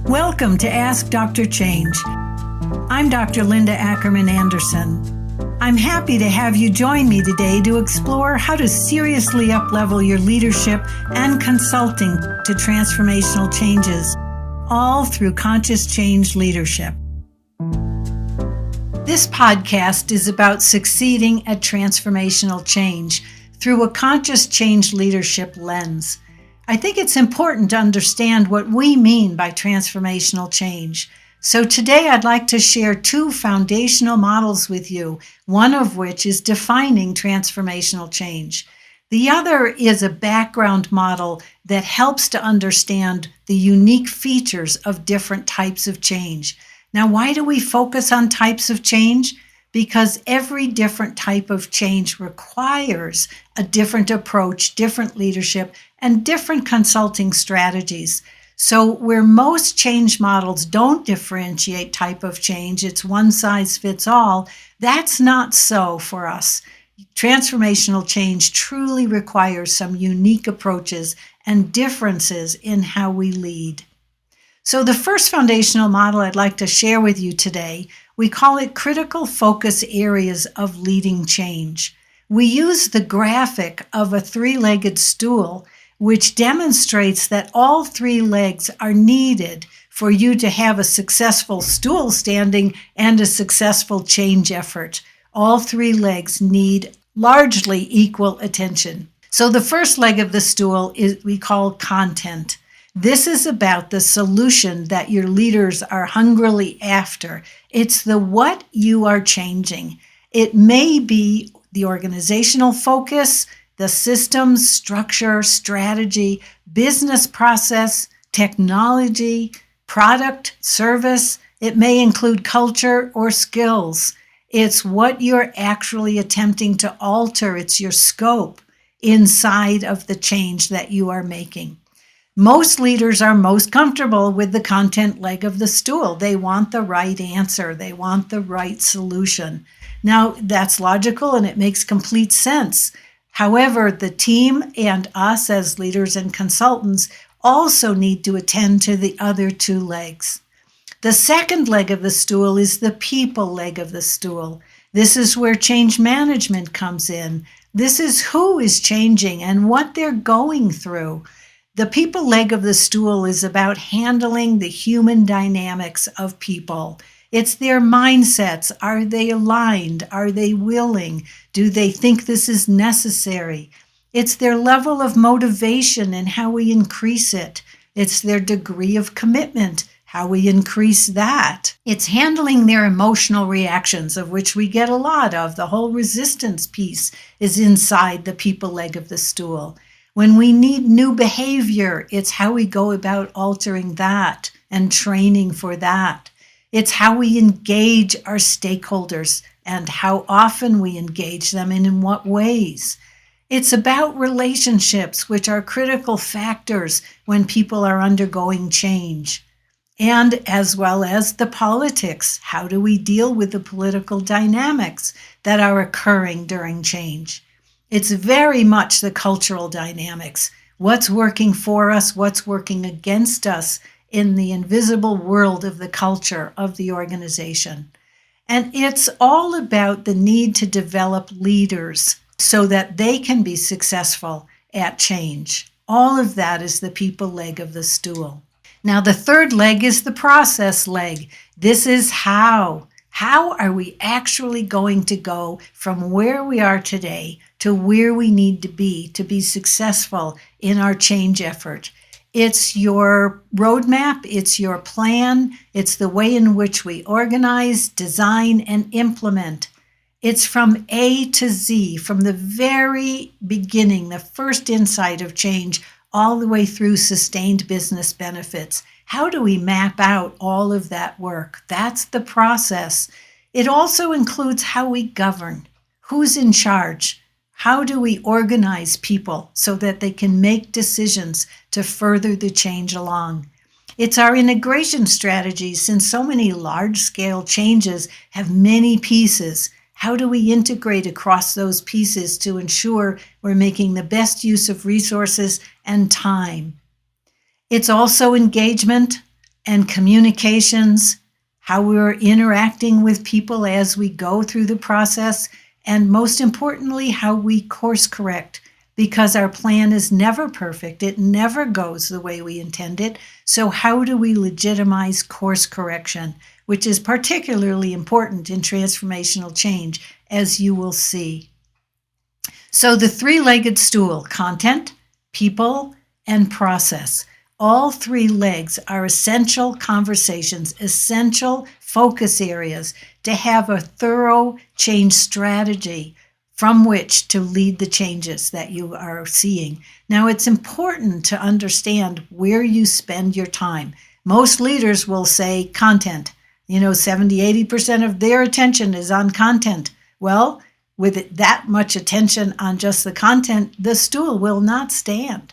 Welcome to Ask Dr. Change. I'm Dr. Linda Ackerman Anderson. I'm happy to have you join me today to explore how to seriously uplevel your leadership and consulting to transformational changes, all through conscious change leadership. This podcast is about succeeding at transformational change through a conscious change leadership lens. I think it's important to understand what we mean by transformational change. So today I'd like to share two foundational models with you, one of which is defining transformational change. The other is a background model that helps to understand the unique features of different types of change. Now, why do we focus on types of change? Because every different type of change requires a different approach, different leadership, and different consulting strategies. So where most change models don't differentiate type of change, it's one size fits all, that's not so for us. Transformational change truly requires some unique approaches and differences in how we lead. So the first foundational model I'd like to share with you today, we call it critical focus areas of leading change. We use the graphic of a three-legged stool, which demonstrates that all three legs are needed for you to have a successful stool standing and a successful change effort. All three legs need largely equal attention. So the first leg of the stool is we call content. This is about the solution that your leaders are hungrily after. It's the what you are changing. It may be the organizational focus, the systems, structure, strategy, business process, technology, product, service. It may include culture or skills. It's what you're actually attempting to alter. It's your scope inside of the change that you are making. Most leaders are most comfortable with the content leg of the stool. They want the right answer. They want the right solution. Now, that's logical and it makes complete sense. However, the team and us as leaders and consultants also need to attend to the other two legs. The second leg of the stool is the people leg of the stool. This is where change management comes in. This is who is changing and what they're going through. The people leg of the stool is about handling the human dynamics of people. It's their mindsets. Are they aligned? Are they willing? Do they think this is necessary? It's their level of motivation and how we increase it. It's their degree of commitment, how we increase that. It's handling their emotional reactions, of which we get a lot of. The whole resistance piece is inside the people leg of the stool. When we need new behavior, it's how we go about altering that and training for that. It's how we engage our stakeholders and how often we engage them and in what ways. It's about relationships, which are critical factors when people are undergoing change. And as well as the politics. How do we deal with the political dynamics that are occurring during change? It's very much the cultural dynamics. What's working for us, what's working against us in the invisible world of the culture of the organization. And it's all about the need to develop leaders so that they can be successful at change. All of that is the people leg of the stool. Now, the third leg is the process leg. This is how. How are we actually going to go from where we are today to where we need to be successful in our change effort? It's your roadmap, it's your plan, it's the way in which we organize, design, and implement. It's from A to Z, from the very beginning, the first insight of change, all the way through sustained business benefits. How do we map out all of that work? That's the process. It also includes how we govern. Who's in charge? How do we organize people so that they can make decisions to further the change along? It's our integration strategies, since so many large-scale changes have many pieces. How do we integrate across those pieces to ensure we're making the best use of resources and time? It's also engagement. and communications, how we're interacting with people as we go through the process, and most importantly, how we course correct, because our plan is never perfect. It never goes the way we intend it. So how do we legitimize course correction, which is particularly important in transformational change, as you will see. So the three-legged stool: content, people, and process. All three legs are essential conversations, essential focus areas to have a thorough change strategy from which to lead the changes that you are seeing. Now, it's important to understand where you spend your time. Most leaders will say content. 70-80% of their attention is on content. Well, with that much attention on just the content, the stool will not stand.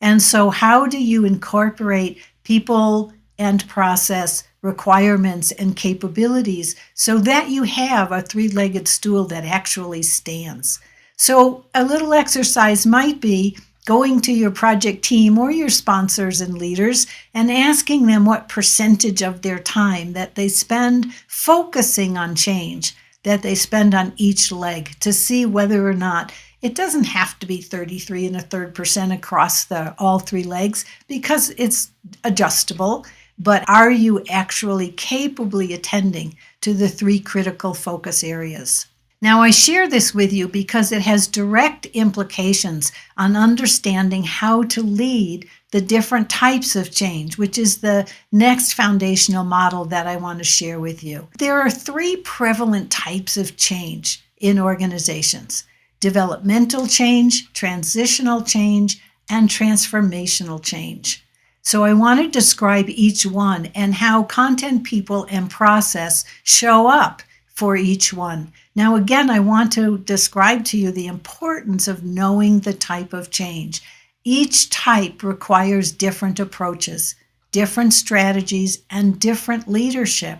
And so how do you incorporate people and process requirements and capabilities so that you have a three-legged stool that actually stands? So a little exercise might be going to your project team or your sponsors and leaders and asking them what percentage of their time that they spend focusing on change, that they spend on each leg, to see whether or not it doesn't have to be 33.33% across all three legs, because it's adjustable. But are you actually capably attending to the three critical focus areas? Now, I share this with you because it has direct implications on understanding how to lead the different types of change, which is the next foundational model that I want to share with you. There are three prevalent types of change in organizations: developmental change, transitional change, and transformational change. So I want to describe each one and how content, people, and process show up for each one. Now, again, I want to describe to you the importance of knowing the type of change. Each type requires different approaches, different strategies, and different leadership.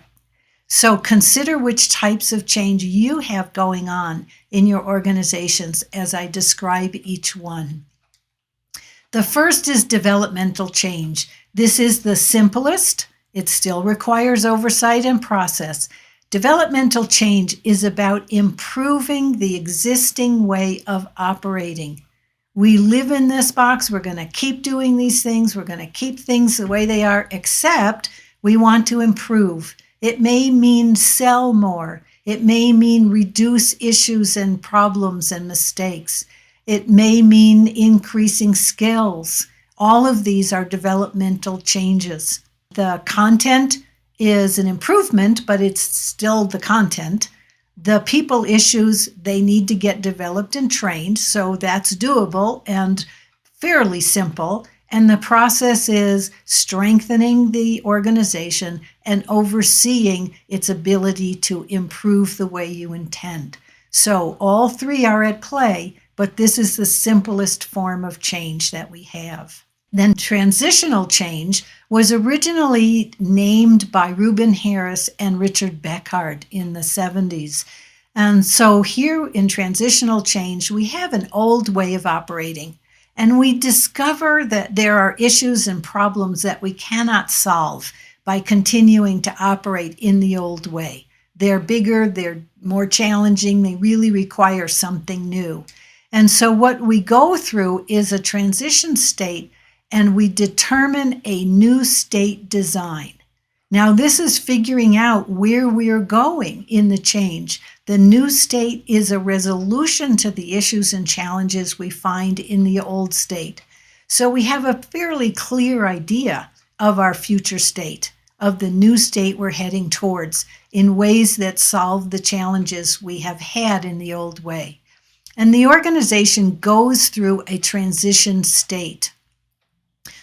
So consider which types of change you have going on in your organizations as I describe each one. The first is developmental change. This is the simplest. It still requires oversight and process. Developmental change is about improving the existing way of operating. We live in this box. We're going to keep doing these things. We're going to keep things the way they are, except we want to improve. It may mean sell more. It may mean reduce issues and problems and mistakes. It may mean increasing skills. All of these are developmental changes. The content is an improvement, but it's still the content. The people issues, they need to get developed and trained, so that's doable and fairly simple. And the process is strengthening the organization and overseeing its ability to improve the way you intend. So all three are at play, but this is the simplest form of change that we have. Then transitional change was originally named by Reuben Harris and Richard Beckhardt in the 70s. And so here in transitional change, we have an old way of operating. And we discover that there are issues and problems that we cannot solve by continuing to operate in the old way. They're bigger, they're more challenging, they really require something new. And so what we go through is a transition state, and we determine a new state design. Now, this is figuring out where we're going in the change. The new state is a resolution to the issues and challenges we find in the old state. So we have a fairly clear idea of our future state, of the new state we're heading towards, in ways that solve the challenges we have had in the old way. And the organization goes through a transition state.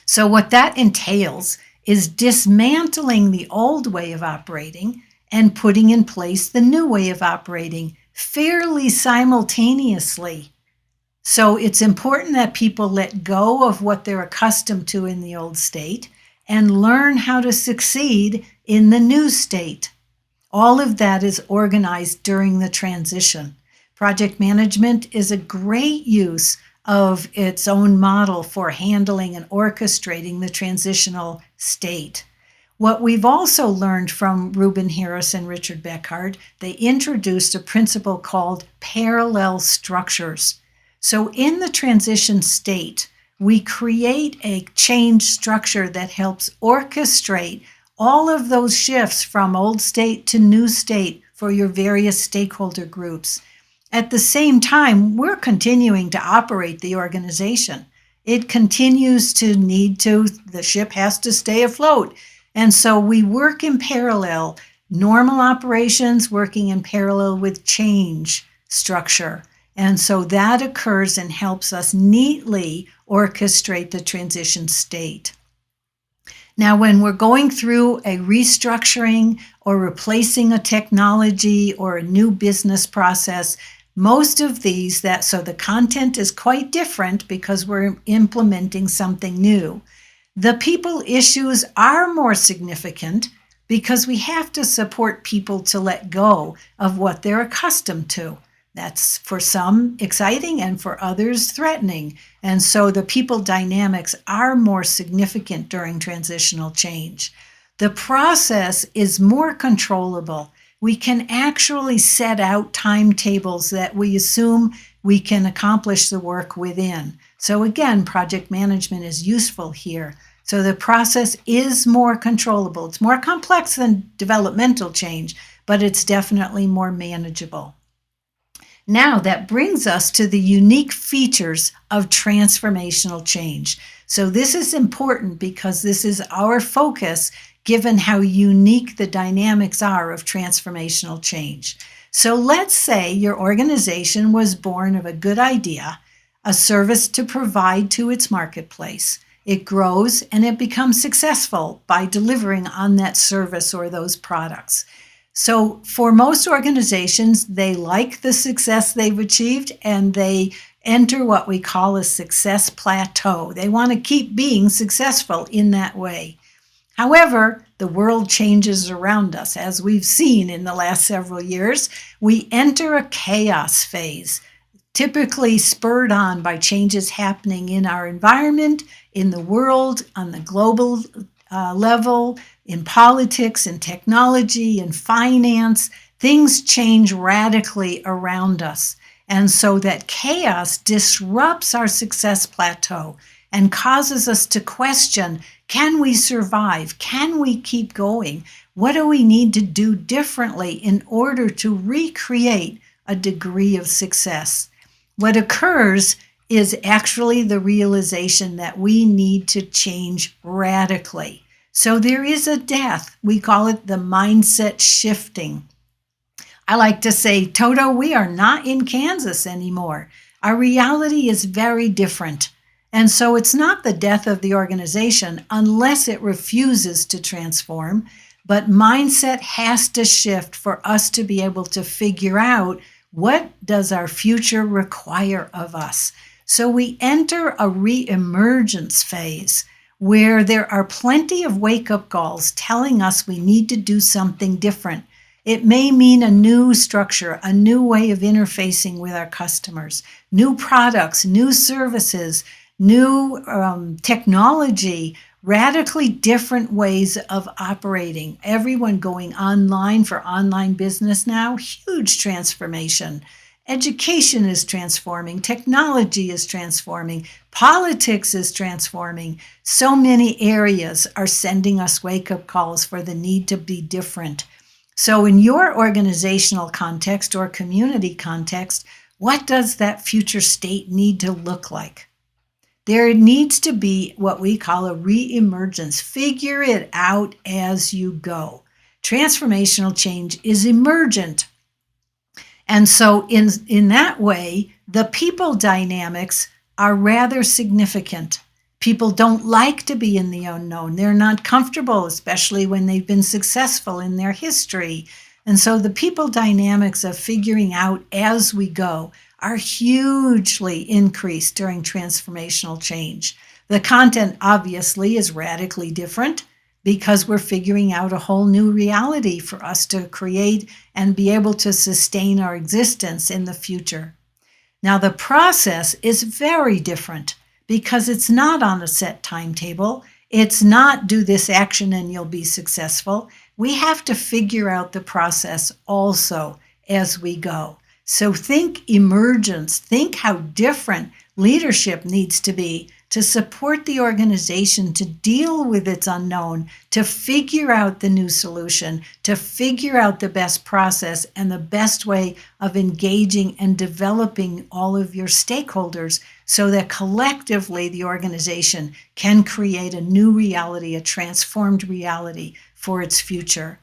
So what that entails is dismantling the old way of operating and putting in place the new way of operating fairly simultaneously. So it's important that people let go of what they're accustomed to in the old state and learn how to succeed in the new state. All of that is organized during the transition. Project management is a great use of its own model for handling and orchestrating the transitional state. What we've also learned from Reuben Harris and Richard Beckhard, they introduced a principle called parallel structures. So in the transition state, we create a change structure that helps orchestrate all of those shifts from old state to new state for your various stakeholder groups. At the same time, we're continuing to operate the organization. It continues to the ship has to stay afloat. And so we work in parallel, normal operations working in parallel with change structure. And so that occurs and helps us neatly orchestrate the transition state. Now, when we're going through a restructuring or replacing a technology or a new business process, most of these, so the content is quite different because we're implementing something new. The people issues are more significant because we have to support people to let go of what they're accustomed to. That's for some exciting and for others threatening. And so the people dynamics are more significant during transitional change. The process is more controllable. We can actually set out timetables that we assume we can accomplish the work within. So again, project management is useful here. So the process is more controllable. It's more complex than developmental change, but it's definitely more manageable. Now that brings us to the unique features of transformational change. So this is important because this is our focus given how unique the dynamics are of transformational change. So let's say your organization was born of a good idea, a service to provide to its marketplace. It grows and it becomes successful by delivering on that service or those products. So for most organizations, they like the success they've achieved and they enter what we call a success plateau. They want to keep being successful in that way. However, the world changes around us. As we've seen in the last several years, we enter a chaos phase, typically spurred on by changes happening in our environment, in the world, on the global level, in politics, in technology, in finance. Things change radically around us. And so that chaos disrupts our success plateau and causes us to question, can we survive? Can we keep going? What do we need to do differently in order to recreate a degree of success? What occurs is actually the realization that we need to change radically. So there is a death. We call it the mindset shifting. I like to say, Toto, we are not in Kansas anymore. Our reality is very different. And so it's not the death of the organization unless it refuses to transform, but mindset has to shift for us to be able to figure out what does our future require of us. So we enter a re-emergence phase where there are plenty of wake-up calls telling us we need to do something different. It may mean a new structure, a new way of interfacing with our customers, new products, new services, new technology, radically different ways of operating. Everyone going online for online business now, huge transformation. Education is transforming, technology is transforming, politics is transforming. So many areas are sending us wake-up calls for the need to be different. So in your organizational context or community context, what does that future state need to look like? There needs to be what we call a re-emergence. Figure it out as you go. Transformational change is emergent. And so in that way, the people dynamics are rather significant. People don't like to be in the unknown. They're not comfortable, especially when they've been successful in their history. And so the people dynamics of figuring out as we go are hugely increased during transformational change. The content obviously is radically different because we're figuring out a whole new reality for us to create and be able to sustain our existence in the future. Now, the process is very different because it's not on a set timetable. It's not do this action and you'll be successful. We have to figure out the process also as we go. So think emergence, think how different leadership needs to be to support the organization to deal with its unknown, to figure out the new solution, to figure out the best process and the best way of engaging and developing all of your stakeholders so that collectively the organization can create a new reality, a transformed reality for its future.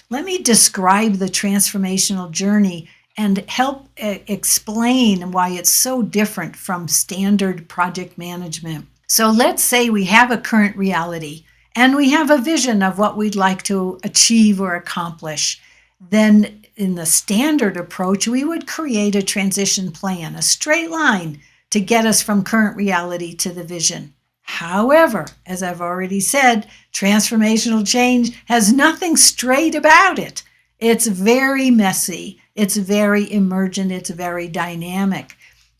Let me describe the transformational journey and help explain why it's so different from standard project management. So let's say we have a current reality and we have a vision of what we'd like to achieve or accomplish. Then in the standard approach, we would create a transition plan, a straight line to get us from current reality to the vision. However, as I've already said, transformational change has nothing straight about it. It's very messy, it's very emergent, it's very dynamic.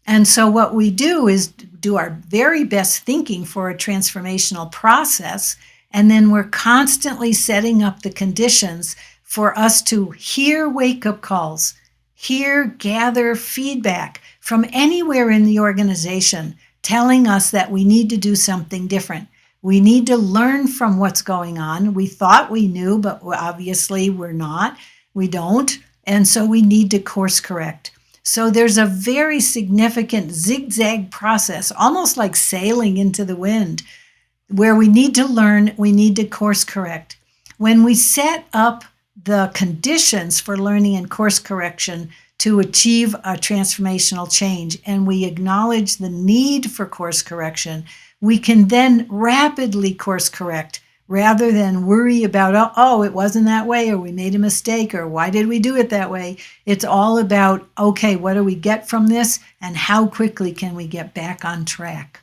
And so what we do is do our very best thinking for a transformational process, and then we're constantly setting up the conditions for us to hear wake-up calls, gather feedback from anywhere in the organization telling us that we need to do something different. We need to learn from what's going on. We thought we knew, but obviously we're not. We don't. And so we need to course correct. So there's a very significant zigzag process, almost like sailing into the wind, where we need to learn, we need to course correct. When we set up the conditions for learning and course correction to achieve a transformational change, and we acknowledge the need for course correction, we can then rapidly course correct rather than worry about, oh, it wasn't that way, or we made a mistake, or why did we do it that way? It's all about, okay, what do we get from this, and how quickly can we get back on track?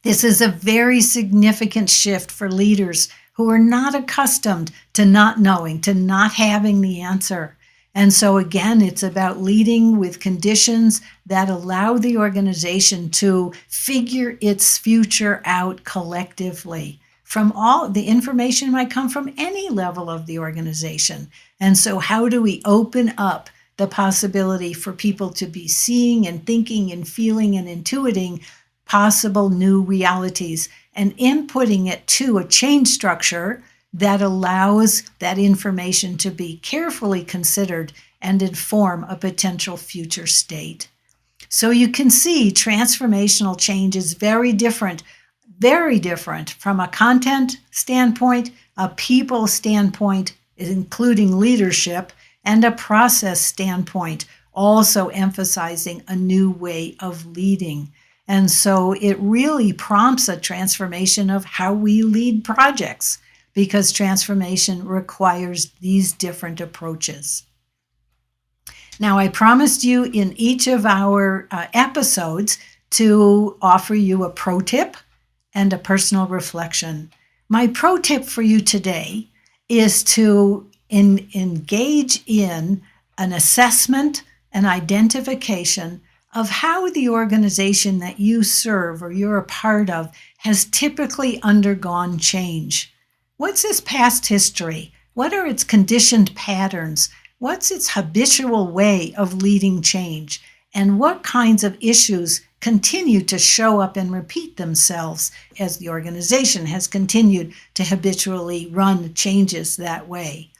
This is a very significant shift for leaders who are not accustomed to not knowing, to not having the answer. And so again, it's about leading with conditions that allow the organization to figure its future out collectively. From all the information might come from any level of the organization. And so how do we open up the possibility for people to be seeing and thinking and feeling and intuiting possible new realities and inputting it to a change structure that allows that information to be carefully considered and inform a potential future state. So you can see transformational change is very different from a content standpoint, a people standpoint, including leadership, and a process standpoint, also emphasizing a new way of leading. And so it really prompts a transformation of how we lead projects, because transformation requires these different approaches. Now, I promised you in each of our episodes to offer you a pro tip and a personal reflection. My pro tip for you today is to engage in an assessment and identification of how the organization that you serve or you're a part of has typically undergone change. What's its past history? What are its conditioned patterns? What's its habitual way of leading change? And what kinds of issues continue to show up and repeat themselves as the organization has continued to habitually run changes that way?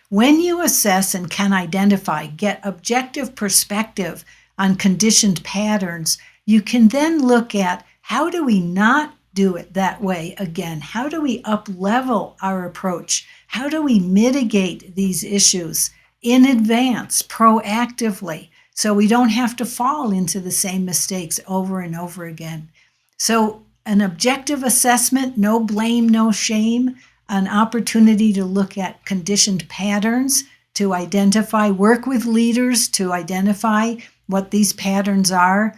When you assess and can identify, get objective perspective on conditioned patterns, you can then look at how do we not do it that way again? How do we up-level our approach? How do we mitigate these issues in advance, proactively, so we don't have to fall into the same mistakes over and over again? So an objective assessment, no blame, no shame, an opportunity to look at conditioned patterns, to identify, work with leaders to identify what these patterns are,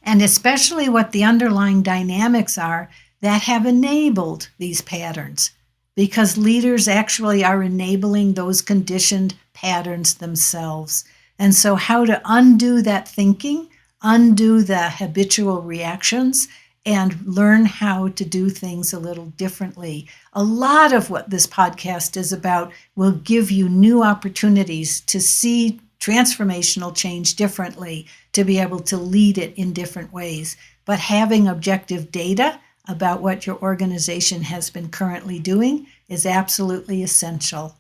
and especially what the underlying dynamics are that have enabled these patterns, because leaders actually are enabling those conditioned patterns themselves. And so how to undo that thinking, undo the habitual reactions, and learn how to do things a little differently. A lot of what this podcast is about will give you new opportunities to see transformational change differently, to be able to lead it in different ways. But having objective data about what your organization has been currently doing is absolutely essential.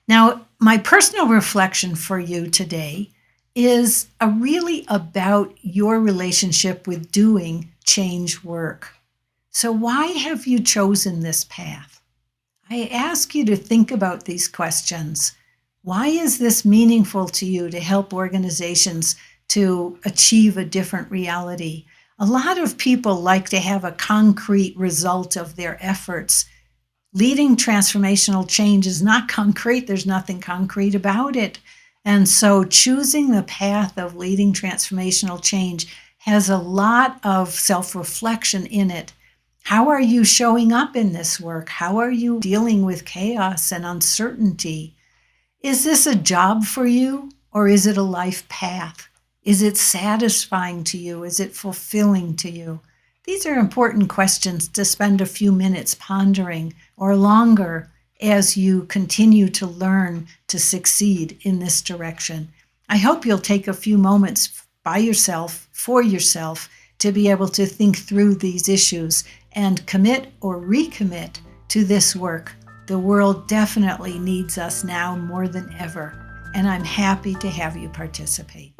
Now, my personal reflection for you today is really about your relationship with doing change work. So why have you chosen this path? I ask you to think about these questions. Why is this meaningful to you to help organizations to achieve a different reality? A lot of people like to have a concrete result of their efforts. Leading transformational change is not concrete. There's nothing concrete about it. And so choosing the path of leading transformational change has a lot of self-reflection in it. How are you showing up in this work? How are you dealing with chaos and uncertainty? Is this a job for you, or is it a life path? Is it satisfying to you? Is it fulfilling to you? These are important questions to spend a few minutes pondering or longer as you continue to learn to succeed in this direction. I hope you'll take a few moments by yourself, for yourself, to be able to think through these issues and commit or recommit to this work. The world definitely needs us now more than ever, and I'm happy to have you participate.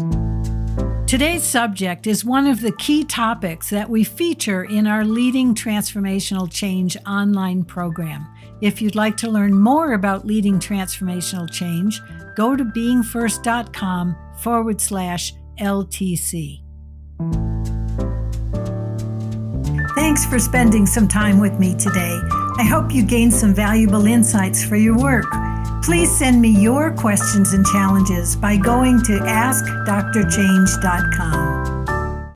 Today's subject is one of the key topics that we feature in our Leading Transformational Change online program. If you'd like to learn more about leading transformational change, go to beingfirst.com/LTC. Thanks for spending some time with me today. I hope you gained some valuable insights for your work. Please send me your questions and challenges by going to askdrchange.com.